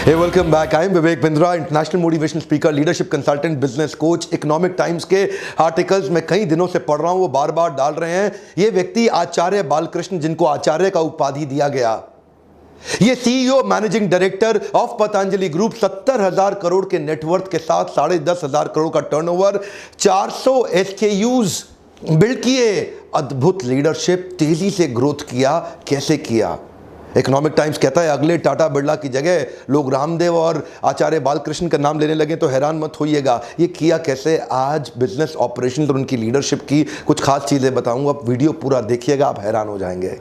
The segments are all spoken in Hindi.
Hey, welcome back. I am Vivek Bindra, international motivational speaker, leadership consultant, business coach. Economic times के आर्टिकल्स मैं कई दिनों से पढ़ रहा हूं, वो बार बार डाल रहे हैं। ये व्यक्ति आचार्य बालकृष्ण, जिनको आचार्य का उपाधि दिया गया, ये CEO managing director of Patanjali group, 70,000 crore के नेटवर्थ के साथ 10,500 करोड़ का टर्नओवर, 400 एसकेयूज बिल्ड किए, अद्भुत लीडरशिप, तेजी से ग्रोथ किया। कैसे किया? इकोनॉमिक टाइम्स कहता है अगले टाटा बिरला की जगह लोग रामदेव और आचार्य बालकृष्ण का नाम लेने लगे तो हैरान मत होइएगा। ये किया कैसे? आज बिजनेस ऑपरेशन और उनकी लीडरशिप की कुछ खास चीजें बताऊंगा। वीडियो पूरा देखिएगा, आप हैरान हो जाएंगे।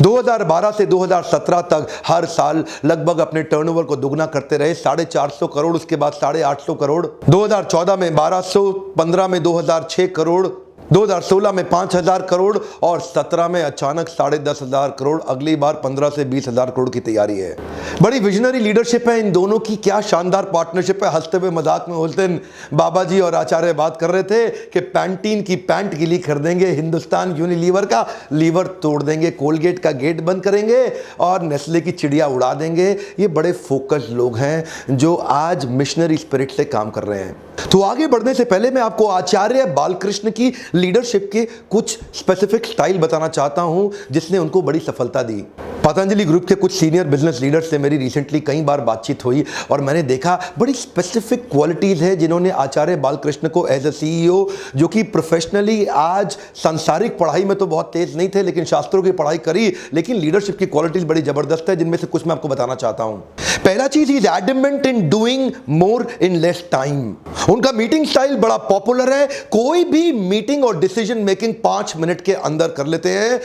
2012 से 2017 तक हर साल लगभग अपने टर्नओवर को दुगना करते रहे, 450 करोड़, उसके बाद 850 करोड़, 2014 में 1215 में 2006 करोड़, 2016 में 5,000 करोड़ और 17 में अचानक 10,500 करोड़। अगली बार 15 से 20,000 करोड़ की तैयारी है। बड़ी विजनरी लीडरशिप है इन दोनों की। क्या शानदार पार्टनरशिप है। हंसते हुए मजाक में उस दिन बाबा जी और आचार्य बात कर रहे थे कि पैंटीन की पैंट गीली कर देंगे, हिंदुस्तान यूनिलीवर का लीवर तोड़ देंगे, कोलगेट का गेट बंद करेंगे और नेस्ले की चिड़िया उड़ा देंगे। ये बड़े फोकस लोग हैं जो आज मिशनरी स्पिरिट से काम कर रहे हैं। तो आगे बढ़ने से पहले मैं आपको आचार्य बालकृष्ण की लीडरशिप के कुछ स्पेसिफिक स्टाइल बताना चाहता हूं जिसने उनको बड़ी सफलता दी। पतंजलि ग्रुप के कुछ सीनियर बिजनेस लीडर्स से मेरी रिसेंटली कई बार बातचीत हुई और मैंने देखा बड़ी स्पेसिफिक क्वालिटीज है जिन्होंने आचार्य बालकृष्ण को एज ए सीईओ, जो कि प्रोफेशनली आज सांसारिक पढ़ाई में तो बहुत तेज नहीं थे लेकिन शास्त्रों की पढ़ाई करी, लेकिन लीडरशिप की क्वालिटीज बड़ी जबरदस्त है, जिनमें से कुछ मैं आपको बताना चाहता हूं। पहला चीज, he is adamant in doing more in less time. उनका मीटिंग स्टाइल बड़ा पॉपुलर है। कोई भी मीटिंग और डिसीजन मेकिंग 5 मिनट के अंदर कर लेते हैं।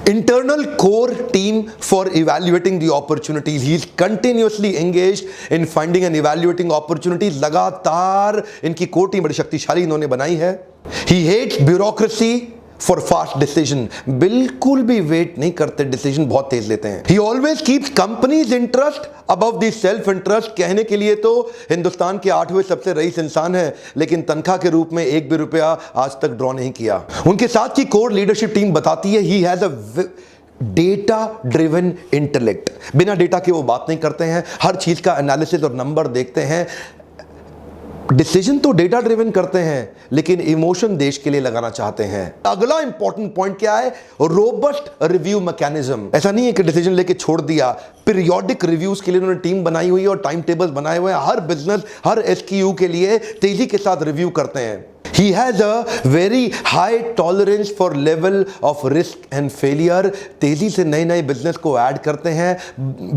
Internal core team for evaluating the opportunities. He is continuously engaged in finding and evaluating opportunities. लगातार इनकी कोर टीम बड़ी शक्तिशाली इन्होंने बनाई है। He hates bureaucracy for fast decision. बिल्कुल भी वेट नहीं करते, डिसीजन बहुत तेज लेते हैं। He always keeps company's interest above the self interest. कहने के लिए तो हिंदुस्तान के 8वें सबसे रईस इंसान है, लेकिन तनख्वाह के रूप में एक भी रुपया आज तक ड्रॉ नहीं किया। उनके साथ की कोर लीडरशिप टीम बताती है he has a data driven intellect. बिना डेटा के वो बात नहीं करते हैं, हर चीज का एनालिसिस और नंबर देखते हैं। डिसीजन तो डेटा ड्रिवन करते हैं लेकिन इमोशन देश के लिए लगाना चाहते हैं। अगला इंपॉर्टेंट पॉइंट क्या है? Robust review mechanism. ऐसा नहीं है कि डिसीजन लेके छोड़ दिया, पीरियोडिक रिव्यूज के लिए उन्होंने टीम बनाई हुई है और टाइम टेबल्स बनाए हुए हैं। हर बिजनेस, हर एसक्यू के लिए तेजी के साथ रिव्यू करते हैं। He has a very high tolerance for level of risk and failure. तेजी से नए नए बिजनेस को ऐड करते हैं,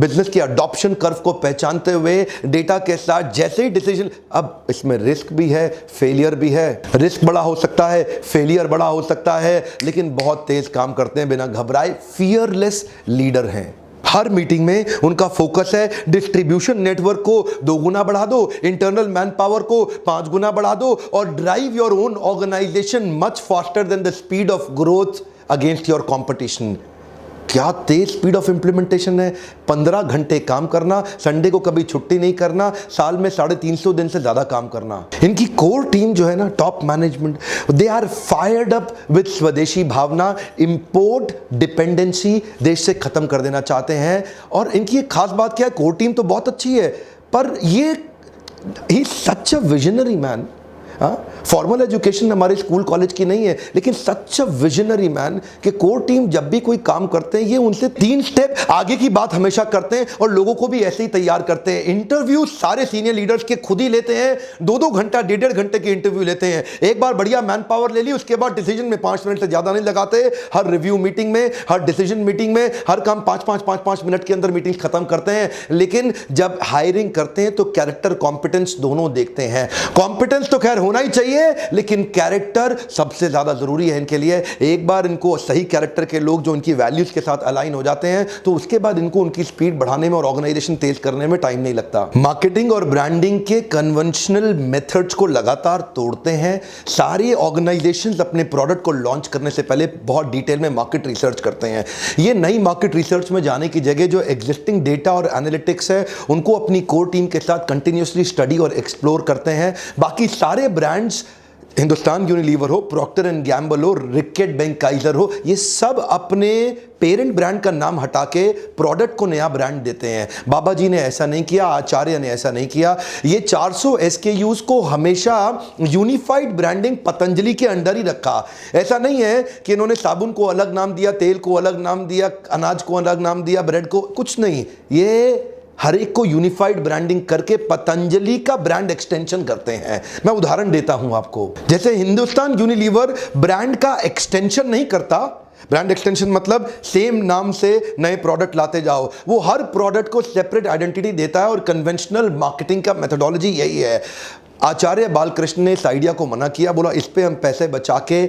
बिजनेस की अडॉप्शन कर्व को पहचानते हुए डेटा के साथ जैसे ही डिसीजन। अब इसमें रिस्क भी है, फेलियर भी है। रिस्क बड़ा हो सकता है, फेलियर बड़ा हो सकता है, लेकिन बहुत तेज काम करते हैं बिना घबराए। फियरलेस लीडर हैं। हर मीटिंग में उनका फोकस है डिस्ट्रीब्यूशन नेटवर्क को 2 गुना बढ़ा दो, इंटरनल मैन पावर को 5 गुना बढ़ा दो और drive your own organisation much faster than the speed of growth against your competition. क्या तेज स्पीड ऑफ इंप्लीमेंटेशन है। 15 घंटे काम करना, संडे को कभी छुट्टी नहीं करना, साल में 350 दिन से ज्यादा काम करना। इनकी कोर टीम जो है ना, top management, they are fired up with swadeshi भावना। इंपोर्ट डिपेंडेंसी देश से खत्म कर देना चाहते हैं। और इनकी एक खास बात क्या है? कोर टीम तो बहुत अच्छी है, पर ये ही such a visionary man. Formal education हमारे स्कूल कॉलेज की नहीं है, लेकिन सच अ विजनरी मैन कि कोर टीम जब भी कोई काम करते हैं ये उनसे 3 स्टेप आगे की बात हमेशा करते हैं और लोगों को भी ऐसे ही तैयार करते हैं। इंटरव्यू सारे सीनियर लीडर्स के खुद ही लेते हैं। 2-2 घंटा, 1.5 घंटे के इंटरव्यू लेते हैं। एक बार बढ़िया मैन पावर ले ली, उसके बाद डिसीजन में 5 मिनट से ज्यादा नहीं लगाते। हर रिव्यू मीटिंग में, हर डिसीजन मीटिंग में, हर काम 5-5 मिनट के अंदर मीटिंग खत्म करते हैं। लेकिन जब हायरिंग करते हैं तो कैरेक्टर कॉम्पिटेंस दोनों देखते हैं। कॉम्पिटेंस तो खैर होना ही चाहिए, लेकिन कैरेक्टर सबसे ज्यादा जरूरी है इनके लिए। एक बार इनको सही कैरेक्टर के लोग जो इनकी वैल्यूज के साथ अलाइन हो जाते हैं तो उसके बाद इनको उनकी स्पीड बढ़ाने में और ऑर्गेनाइजेशन तेज करने में टाइम नहीं लगता। मार्केटिंग और ब्रांडिंग के कन्वेंशनल मेथड्स को लगातार तोड़ते हैं। सारी ऑर्गेनाइजेशंस अपने प्रोडक्ट को लॉन्च करने से पहले बहुत डिटेल में मार्केट रिसर्च करते हैं। ये नई मार्केट रिसर्च में जाने की जगह जो एग्जिस्टिंग डेटा और एनालिटिक्स है उनको अपनी कोर टीम के साथ कंटिन्यूसली स्टडी और एक्सप्लोर करते हैं। बाकी सारे ब्रांड्स हिंदुस्तान यूनिलीवर हो, प्रॉक्टर एंड गैम्बल हो, रिकेट बेंकाइजर हो, ये सब अपने पेरेंट ब्रांड का नाम हटा के प्रोडक्ट को नया ब्रांड देते हैं। बाबा जी ने ऐसा नहीं किया, आचार्य ने ऐसा नहीं किया। ये 400 SKUs को हमेशा यूनिफाइड ब्रांडिंग पतंजलि के अंडर ही रखा। ऐसा नहीं है कि इन्होंने साबुन को अलग नाम दिया, तेल को अलग नाम दिया, अनाज को अलग नाम दिया, ब्रेड को, कुछ नहीं। ये हर एक को यूनिफाइड ब्रांडिंग करके पतंजलि का ब्रांड एक्सटेंशन करते हैं। मैं उदाहरण देता हूं आपको, जैसे हिंदुस्तान यूनिलीवर ब्रांड का एक्सटेंशन नहीं करता। ब्रांड एक्सटेंशन मतलब सेम नाम से नए प्रोडक्ट लाते जाओ। वो हर प्रोडक्ट को सेपरेट आइडेंटिटी देता है और कन्वेंशनल मार्केटिंग का मेथोडोलॉजी यही है। आचार्य बालकृष्ण ने इस आइडिया को मना किया, बोला इस पे हम पैसे बचा के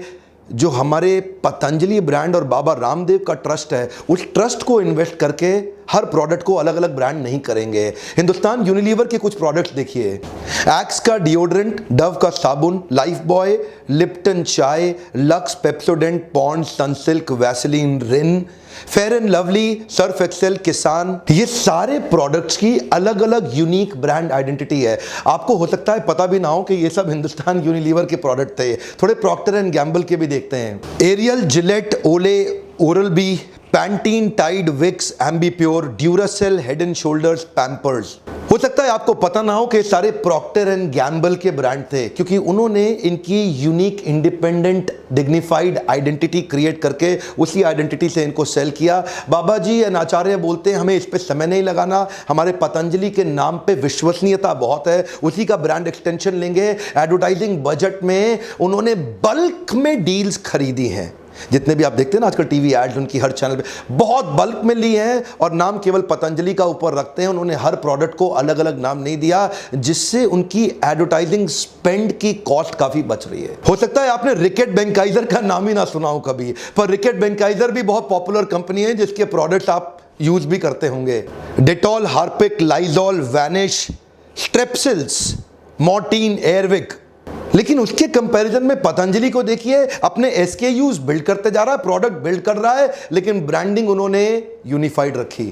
जो हमारे पतंजलि ब्रांड और बाबा रामदेव का ट्रस्ट है, उस ट्रस्ट को इन्वेस्ट करके हर प्रोडक्ट को अलग अलग ब्रांड नहीं करेंगे। हिंदुस्तान यूनिलीवर के कुछ प्रोडक्ट्स देखिए, एक्स का डिओड्रेंट, डव का साबुन, लाइफ बॉय, लिप्टन चाय, Lux, Pepsodent, Pond's, Sunsilk, Vaseline, Rin, Fair and Lovely, Surf Excel, Kissan, ये सारे प्रोडक्ट्स की अलग अलग यूनिक ब्रांड आइडेंटिटी है। आपको हो सकता है पता भी ना हो कि ये सब हिंदुस्तान यूनिलीवर के प्रोडक्ट थे। थोड़े प्रॉक्टर एंड गैम्बल के भी देखते हैं, Ariel, Gillette, Olay, Oral B, Pantene, Tide, Vicks, Ambipur, Duracell, Head and Shoulders, Pampers. हो सकता है आपको पता ना हो कि सारे प्रॉक्टर एंड गैम्बल के ब्रांड थे, क्योंकि उन्होंने इनकी unique, independent, dignified identity create करके उसी आइडेंटिटी से इनको सेल किया। बाबा जी एंड आचार्य बोलते हैं हमें इस पे समय नहीं लगाना, हमारे पतंजलि के नाम पे विश्वसनीयता बहुत है, उसी का ब्रांड एक्सटेंशन लेंगे। एडवर्टाइजिंग बजट में उन्होंने बल्क में डील्स खरीदी हैं। जितने भी आप देखते हैं ना आजकल टीवी एड्स उनकी हर चैनल पे, बहुत बल्क में ली हैं और नाम केवल पतंजलि का ऊपर रखते हैं। उन्होंने हर प्रोडक्ट को अलग अलग नाम नहीं दिया, जिससे उनकी एडवर्टाइजिंग स्पेंड की कॉस्ट काफी बच रही है। हो सकता है आपने रिकेट बेंकाइजर का नाम ही ना सुना हो कभी, पर रिकेट बेंकाइजर भी बहुत पॉपुलर कंपनी है जिसके प्रोडक्ट्स आप यूज भी करते होंगे। Dettol, Harpic, Lysol, vanish, Strepsils, Mortein, Airwick. लेकिन उसके कंपैरिजन में पतंजलि को देखिए, अपने SKUs बिल्ड करते जा रहा है, प्रोडक्ट बिल्ड कर रहा है, लेकिन ब्रांडिंग उन्होंने यूनिफाइड रखी।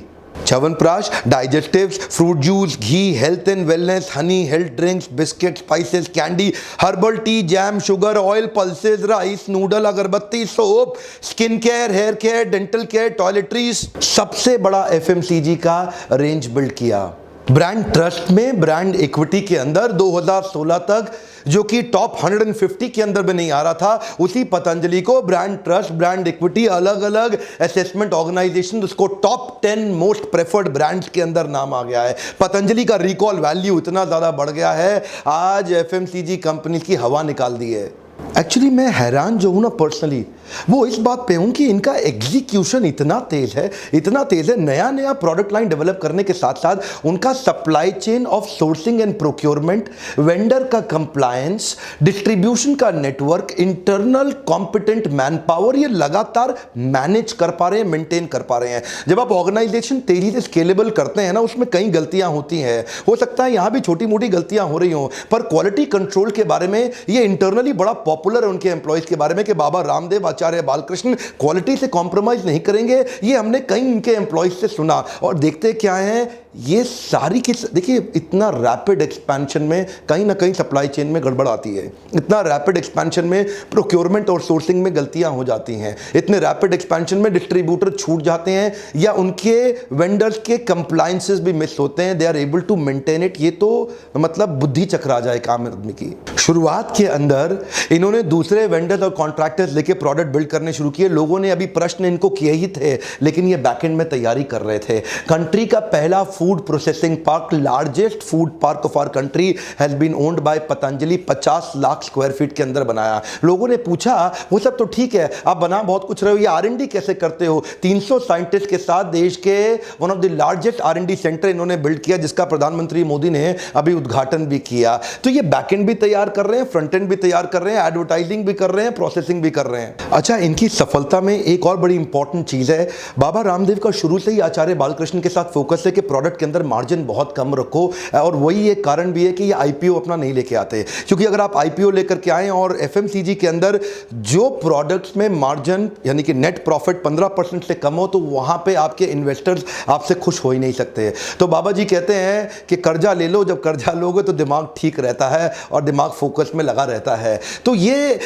च्यवनप्राश, डाइजेस्टिव्स, फ्रूट जूस, घी, health and wellness, honey, health drinks, biscuit, spices, candy, herbal tea, jam, sugar, oil, pulses, rice, noodle, अगरबत्ती, soap, skin care, hair care, dental care, toiletries, सबसे बड़ा FMCG का रेंज बिल्ड किया। ब्रांड ट्रस्ट में, ब्रांड इक्विटी के अंदर 2016 तक जो कि टॉप 150 के अंदर भी नहीं आ रहा था, उसी पतंजलि को ब्रांड ट्रस्ट, ब्रांड इक्विटी, अलग अलग असेसमेंट ऑर्गेनाइजेशन, उसको टॉप 10 मोस्ट प्रेफर्ड ब्रांड्स के अंदर नाम आ गया है। पतंजलि का रिकॉल वैल्यू इतना ज्यादा बढ़ गया है, आज FMCG कंपनी की हवा निकाल दी है। एक्चुअली मैं हैरान जो हूं ना पर्सनली, वो इस बात पे हूं कि इनका एग्जीक्यूशन इतना तेज है, नया नया प्रोडक्ट लाइन डेवलप करने के साथ साथ उनका supply chain of sourcing and procurement, vendor का कंप्लायंस, डिस्ट्रीब्यूशन का network, internal competent man power, ये लगातार मैनेज कर पा रहे हैं, मेंटेन कर पा रहे हैं। जब आप ऑर्गेनाइजेशन तेजी से स्केलेबल करते हैं ना, उसमें कई गलतियां होती हैं, हो सकता है यहां भी छोटी मोटी गलतियां हो रही हों, पर क्वालिटी कंट्रोल के बारे में ये इंटरनली बड़ा पॉपुलर है उनके एम्प्लॉइज के बारे में कि बाबा रामदेव, आचार्य बालकृष्ण क्वालिटी से कॉम्प्रोमाइज नहीं करेंगे। ये हमने कई इनके एम्प्लॉइज से सुना, और देखते क्या है, ये सारी की देखिए, इतना रैपिड एक्सपेंशन में कहीं ना कहीं सप्लाई चेन में गड़बड़ आती है, इतना रैपिड एक्सपेंशन में प्रोक्योरमेंट और सोर्सिंग में गलतियां हो जाती हैं, इतने रैपिड एक्सपेंशन में डिस्ट्रीब्यूटर छूट जाते हैं या उनके वेंडर्स के कंप्लायंसेस भी मिस होते हैं, they are able to maintain it. ये तो मतलब बुद्धि चकरा जाए काम आदमी की। शुरुआत के अंदर इन्होंने दूसरे वेंडर्स और कॉन्ट्रैक्टर्स लेके प्रोडक्ट बिल्ड करने शुरू किए। लोगों ने अभी प्रश्न इनको किए ही थे, लेकिन ये बैकएंड में तैयारी कर रहे थे। कंट्री का पहला food processing park, largest food park of our country, has been owned by Patanjali, 50 lakh square feet के अंदर बनाया। लोगों ने पूछा, वो सब तो ठीक है, आप बना बहुत कुछ रहे हो, ये R&D कैसे करते हो? 300 साइंटिस्ट के साथ देश के one of the largest R&D centre इन्होंने बिल्ड किया, जिसका प्रधानमंत्री मोदी ने अभी उद्घाटन भी किया। तो ये बैकएंड भी तैयार कर रहे हैं, फ्रंट एंड भी तैयार कर रहे हैं, एडवर्टाइजिंग भी कर रहे हैं, प्रोसेसिंग भी कर रहे हैं। अच्छा, इनकी सफलता में एक और बड़ी इंपॉर्टेंट चीज है, बाबा रामदेव का शुरू से ही आचार्य बालकृष्ण के साथ फोकस है कि प्रोडक्ट प्रोडक्ट के अंदर मार्जिन बहुत कम रखो, और वही एक कारण भी है कि ये आईपीओ अपना नहीं लेके आते। क्योंकि अगर आप आईपीओ लेकर के आए और एफएमसीजी के अंदर जो प्रोडक्ट्स में मार्जिन यानी कि नेट प्रॉफिट 15% से कम हो, तो वहां पे आपके इन्वेस्टर्स आपसे खुश हो ही नहीं सकते। तो बाबा जी कहते हैं कि कर्जा ले लो, जब कर्जा लोगे तो दिमाग ठीक रहता है और दिमाग फोकस में लगा रहता है। तो ये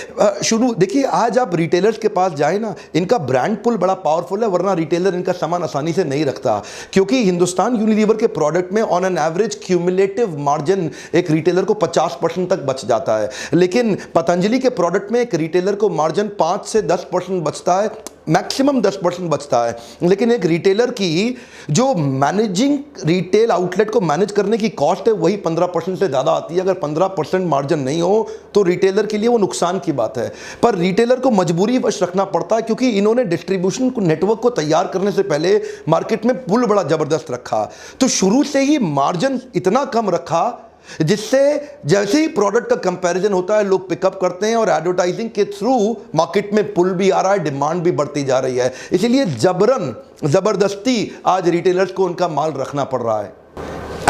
शुरू देखिए, आज आप रिटेलर्स के पास जाए ना, इनका ब्रांड पुल बड़ा पावरफुल है, वरना रिटेलर इनका सामान आसानी से नहीं रखता। क्योंकि हिंदुस्तान यूनिलीवर के प्रोडक्ट में on an average cumulative margin एक रिटेलर को 50% तक बच जाता है, लेकिन पतंजलि के प्रोडक्ट में एक रिटेलर को मार्जिन 5 से 10% बचता है, मैक्सिमम 10% बचता है। लेकिन एक रिटेलर की जो मैनेजिंग रिटेल आउटलेट को मैनेज करने की कॉस्ट है वही 15% से ज़्यादा आती है। अगर 15% मार्जिन नहीं हो तो रिटेलर के लिए वो नुकसान की बात है। पर रिटेलर को मजबूरी वश रखना पड़ता है, क्योंकि इन्होंने डिस्ट्रीब्यूशन नेटवर्क को तैयार करने से पहले मार्केट में पुल बड़ा ज़बरदस्त रखा। तो शुरू से ही मार्जिन इतना कम रखा जिससे जैसे ही प्रोडक्ट का कंपैरिजन होता है लोग पिकअप करते हैं, और एडवर्टाइजिंग के थ्रू मार्केट में पुल भी आ रहा है, डिमांड भी बढ़ती जा रही है। इसीलिए जबरदस्ती आज रिटेलर्स को उनका माल रखना पड़ रहा है।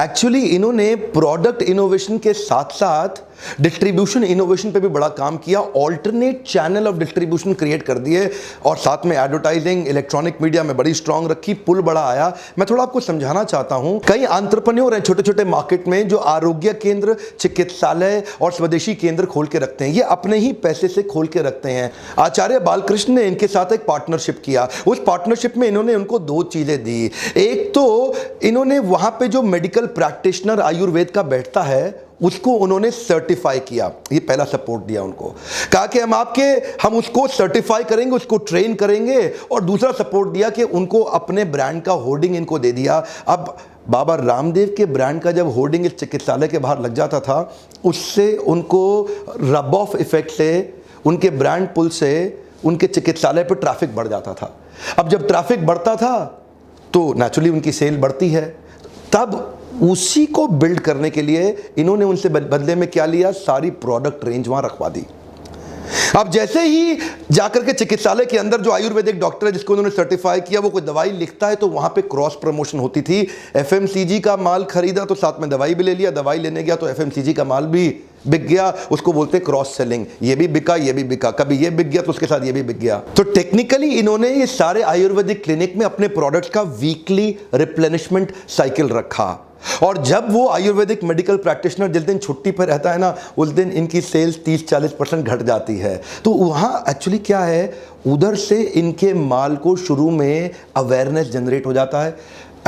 एक्चुअली इन्होंने प्रोडक्ट इनोवेशन के साथ साथ डिस्ट्रीब्यूशन इनोवेशन पे भी बड़ा काम किया, alternate channel of distribution create कर दिए, और साथ में एडवर्टाइजिंग इलेक्ट्रॉनिक मीडिया में बड़ी स्ट्रांग रखी, पुल बड़ा आया। मैं थोड़ा आपको समझाना चाहता हूं, कई एंटरप्रेन्योर हैं छोटे छोटे मार्केट में जो आरोग्य केंद्र, चिकित्सालय और स्वदेशी केंद्र खोल के रखते हैं। ये अपने ही पैसे से खोल के रखते हैं। आचार्य बालकृष्ण ने इनके साथ एक पार्टनरशिप किया। उस पार्टनरशिप में इन्होंने उनको 2 चीजें दी। एक तो इन्होंने वहां पे जो मेडिकल प्रैक्टिशनर आयुर्वेद का बैठता है उसको उन्होंने सर्टिफाई किया, ये पहला सपोर्ट दिया उनको। कहा कि हम उसको सर्टिफाई करेंगे, उसको ट्रेन करेंगे, और दूसरा सपोर्ट दिया कि उनको अपने ब्रांड का होर्डिंग इनको दे दिया। अब बाबा रामदेव के ब्रांड का जब होर्डिंग इस चिकित्सालय के बाहर लग जाता था, उससे उनको रब ऑफ इफेक्ट से, उनके ब्रांड पुल से उनके चिकित्सालय पर ट्रैफिक बढ़ जाता था। अब जब ट्रैफिक बढ़ता था तो नेचुरली उनकी सेल बढ़ती है। तब उसी को बिल्ड करने के लिए इन्होंने उनसे बदले में क्या लिया, सारी प्रोडक्ट रेंज वहां रखवा दी। अब जैसे ही जाकर के चिकित्सालय के अंदर जो आयुर्वेदिक डॉक्टर है जिसको उन्होंने सर्टिफाई किया वो कोई दवाई लिखता है, तो वहां पे क्रॉस प्रमोशन होती थी। एफएमसीजी का माल खरीदा तो साथ में दवाई भी ले लिया, दवाई लेने गया तो एफएमसीजी का माल भी बिक गया, उसको बोलते क्रॉस सेलिंग। ये भी बिका, ये भी बिका, कभी ये बिक गया तो उसके साथ ये भी बिक गया। तो टेक्निकली इन्होंने ये सारे आयुर्वेदिक क्लिनिक में अपने प्रोडक्ट्स का वीकली रिप्लेनिशमेंट साइकिल रखा, और जब वो आयुर्वेदिक मेडिकल प्रैक्टिशनर जिस दिन छुट्टी पर रहता है ना, उस दिन इनकी सेल्स 30-40% घट जाती है। तो वहाँ एक्चुअली क्या है, उधर से इनके माल को शुरू में अवेयरनेस जनरेट हो जाता है,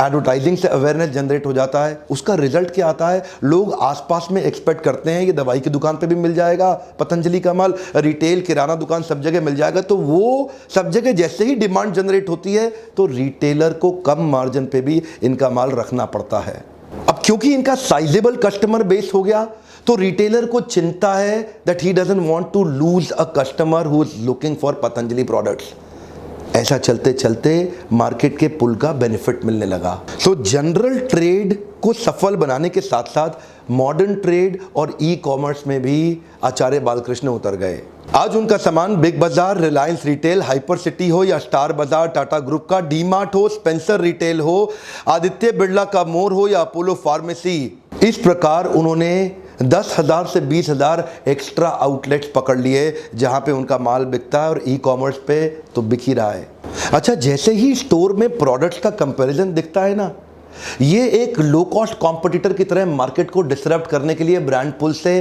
एडवर्टाइजिंग से अवेयरनेस जनरेट हो जाता है। उसका रिजल्ट क्या आता है, लोग आसपास में एक्सपेक्ट करते हैं ये दवाई की दुकान पे भी मिल जाएगा पतंजलि का माल, रिटेल किराना दुकान सब जगह मिल जाएगा। तो वो सब जगह जैसे ही डिमांड जनरेट होती है तो रिटेलर को कम मार्जिन पे भी इनका माल रखना पड़ता है। अब क्योंकि इनका साइजेबल कस्टमर बेस हो गया तो रिटेलर को चिंता है that he doesn't want to lose a customer who is looking for Patanjali products. ऐसा चलते चलते मार्केट के पुल का बेनिफिट मिलने लगा। तो जनरल ट्रेड को सफल बनाने के साथ साथ मॉडर्न ट्रेड और ई कॉमर्स में भी आचार्य बालकृष्ण उतर गए। आज उनका सामान बिग बाजार, रिलायंस रिटेल, हाइपर सिटी हो या स्टार बाजार, टाटा ग्रुप का डीमार्ट हो, स्पेंसर रिटेल हो, आदित्य बिरला का मोर हो या अपोलो फार्मेसी, इस प्रकार उन्होंने 10,000 से 20,000 एक्स्ट्रा आउटलेट्स पकड़ लिए जहां पे उनका माल बिकता है, और ई कॉमर्स पे तो बिक ही रहा है। अच्छा, जैसे ही स्टोर में प्रोडक्ट्स का कंपैरिजन दिखता है ना, ये एक लो कॉस्ट कॉम्पिटिटर की तरह मार्केट को डिसरप्ट करने के लिए ब्रांड पुल से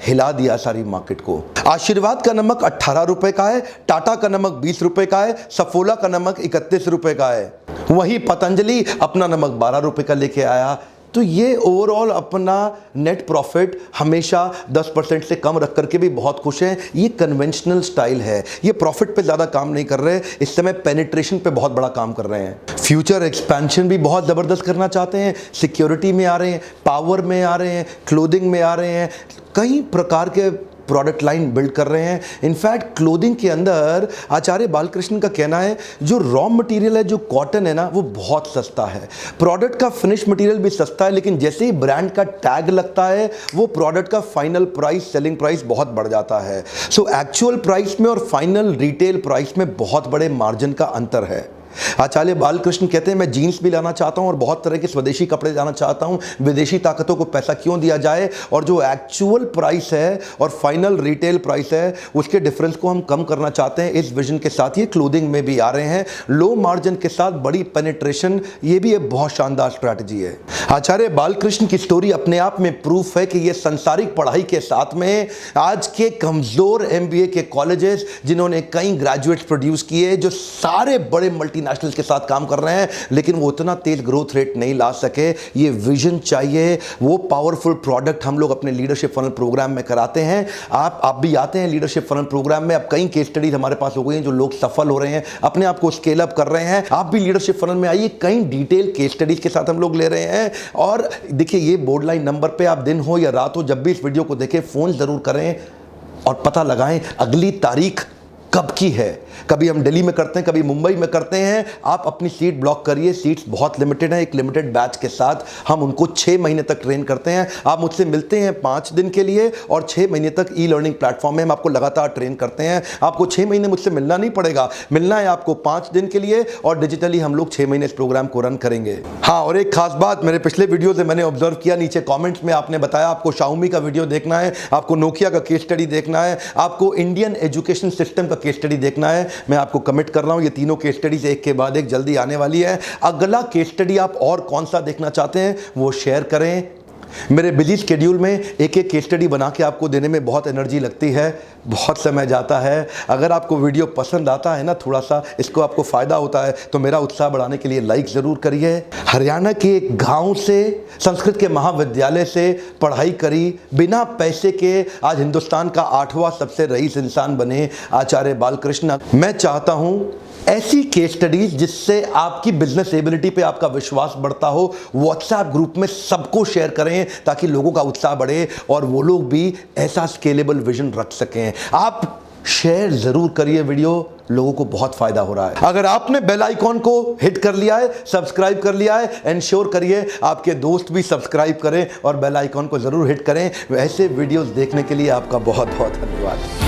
हिला दिया सारी मार्केट को। आशीर्वाद का नमक 18 रुपए का है, टाटा का नमक 20 रुपए का है, सफोला का नमक 31 रुपए का है, वहीं पतंजलि अपना नमक 12 रुपए का लेके आया। तो ये ओवरऑल अपना नेट प्रॉफिट हमेशा 10% से कम रख करके भी बहुत खुश हैं। ये कन्वेंशनल स्टाइल है, ये प्रॉफिट पे ज़्यादा काम नहीं कर रहे, इस समय पेनिट्रेशन पे बहुत बड़ा काम कर रहे हैं। फ्यूचर एक्सपेंशन भी बहुत ज़बरदस्त करना चाहते हैं, सिक्योरिटी में आ रहे हैं, पावर में आ रहे हैं, क्लोथिंग में आ रहे हैं, कई प्रकार के प्रोडक्ट लाइन बिल्ड कर रहे हैं। इनफैक्ट क्लोथिंग के अंदर आचार्य बालकृष्ण का कहना है जो रॉ मटेरियल है, जो कॉटन है ना, वो बहुत सस्ता है, प्रोडक्ट का फिनिश मटेरियल भी सस्ता है, लेकिन जैसे ही ब्रांड का टैग लगता है वो प्रोडक्ट का फाइनल प्राइस, सेलिंग प्राइस बहुत बढ़ जाता है। सो एक्चुअल प्राइस में और फाइनल रिटेल प्राइस में बहुत बड़े मार्जिन का अंतर है। आचार्य बालकृष्ण कहते हैं मैं जीन्स भी लाना चाहता हूं और बहुत तरह के स्वदेशी कपड़े लाना चाहता हूं, विदेशी ताकतों को पैसा क्यों दिया जाए, और जो एक्चुअल प्राइस है और फाइनल रिटेल प्राइस है उसके डिफरेंस को हम कम करना चाहते हैं। इस विजन के साथ ये क्लोथिंग में भी आ रहे हैं, लो मार्जिन के साथ बड़ी पेनिट्रेशन, ये भी एक बहुत शानदार स्ट्रैटेजी है। आचार्य बालकृष्ण की स्टोरी अपने आप में प्रूफ है कि ये सांसारिक पढ़ाई के साथ में आज के कमजोर एमबीए के कॉलेजेस जिन्होंने कई ग्रेजुएट्स प्रोड्यूस किए, जो सारे बड़े मल्टीनेशनल्स के साथ काम कर रहे हैं, लेकिन वो उतना तेज ग्रोथ रेट नहीं ला सके। ये विजन चाहिए, वो पावरफुल प्रोडक्ट हम लोग अपने लीडरशिप फनल प्रोग्राम में कराते हैं। आप भी आते हैं लीडरशिप फनल प्रोग्राम में। अब कई केस स्टडीज हमारे पास हो गई हैं जो लोग सफल हो रहे हैं, अपने आप को स्केल अप कर रहे हैं। आप भी लीडरशिप फनल में आइए, कई डिटेल केस स्टडीज के साथ हम लोग ले रहे हैं। और देखिए, ये बोर्ड लाइन नंबर पे आप दिन हो या रात हो, जब भी इस वीडियो को देखें फोन जरूर करें और पता लगाएं अगली तारीख कब की है। कभी हम दिल्ली में करते हैं, कभी मुंबई में करते हैं। आप अपनी सीट ब्लॉक करिए, सीट्स बहुत लिमिटेड है। एक लिमिटेड बैच के साथ हम उनको 6 महीने तक ट्रेन करते हैं। आप मुझसे मिलते हैं 5 दिन के लिए और 6 महीने तक ई लर्निंग प्लेटफॉर्म में हम आपको लगातार ट्रेन करते हैं। आपको 6 महीने मुझसे मिलना नहीं पड़ेगा, मिलना है आपको 5 दिन के लिए, और डिजिटली हम लोग 6 महीने इस प्रोग्राम को रन करेंगे। हाँ, और एक खास बात मेरे पिछले वीडियो से मैंने ऑब्जर्व किया, नीचे कॉमेंट्स में आपने बताया आपको शाओमी का वीडियो देखना है, आपको नोकिया का केस स्टडी देखना है, आपको इंडियन एजुकेशन सिस्टम का केस स्टडी देखना है। मैं आपको कमिट कर रहा हूं, ये तीनों केस स्टडीज एक के बाद एक जल्दी आने वाली है। अगला केस स्टडी आप और कौन सा देखना चाहते हैं वो शेयर करें। मेरे बिजी शेड्यूल में एक एक केस स्टडी बना के आपको देने में बहुत एनर्जी लगती है, बहुत समय जाता है। अगर आपको वीडियो पसंद आता है ना, थोड़ा सा इसको आपको फ़ायदा होता है, तो मेरा उत्साह बढ़ाने के लिए लाइक ज़रूर करिए। हरियाणा के एक गांव से संस्कृत के महाविद्यालय से पढ़ाई करी, बिना पैसे के आज हिंदुस्तान का 8वां सबसे रईस इंसान बने आचार्य बालकृष्ण। मैं चाहता हूँ ऐसी केस स्टडीज जिससे आपकी बिजनेस एबिलिटी पे आपका विश्वास बढ़ता हो, व्हाट्सएप ग्रुप में सबको शेयर करें ताकि लोगों का उत्साह बढ़े और वो लोग भी ऐसा स्केलेबल विजन रख सकें। आप शेयर जरूर करिए वीडियो, लोगों को बहुत फायदा हो रहा है। अगर आपने बेल आइकॉन को हिट कर लिया है, सब्सक्राइब कर लिया है, एंश्योर करिए आपके दोस्त भी सब्सक्राइब करें और बेल आइकॉन को जरूर हिट करें। ऐसे वीडियोस देखने के लिए आपका बहुत बहुत धन्यवाद।